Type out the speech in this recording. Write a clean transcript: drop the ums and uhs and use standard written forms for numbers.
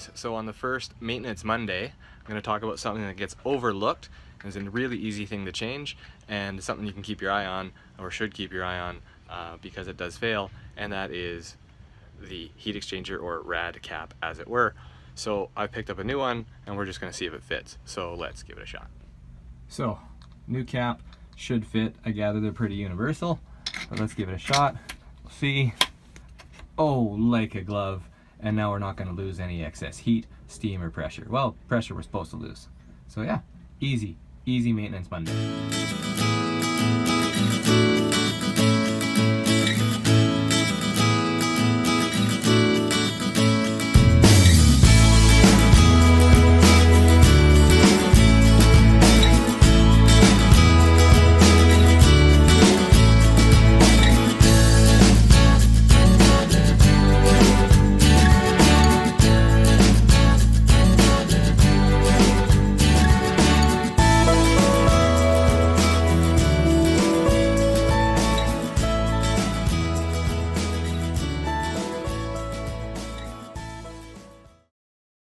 guys, so on the first Maintenance Monday, I'm going to talk about something that gets overlooked and is a really easy thing to change, and something you can keep your eye on, or should keep your eye on, because it does fail, and that is the heat exchanger, or rad cap as it were. So I picked up a new one and we're just going to see if it fits, so let's give it a shot. So new cap should fit. I gather they're pretty universal, but let's give it a shot. We'll see. Oh, like a glove. And now we're not going to lose any excess heat, steam, or pressure. Well, pressure we're supposed to lose. So yeah, easy Maintenance Monday.